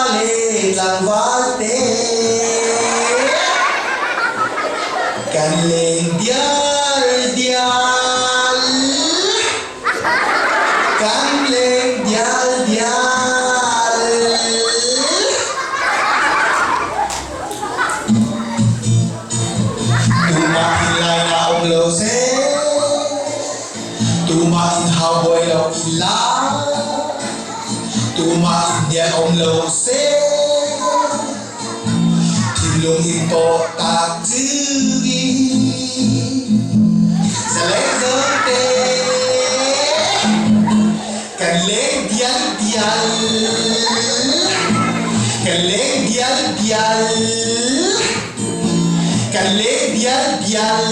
balik lang valte. Kanling dial-dial, kanling dial-dial. Tumahinlay na ang lose, tumahin haboy ang ilang, tumahin niya ang lose. Silong ito taksugi sa legate, kanling dial-dial, kanling dial-dial, kanling dial-dial.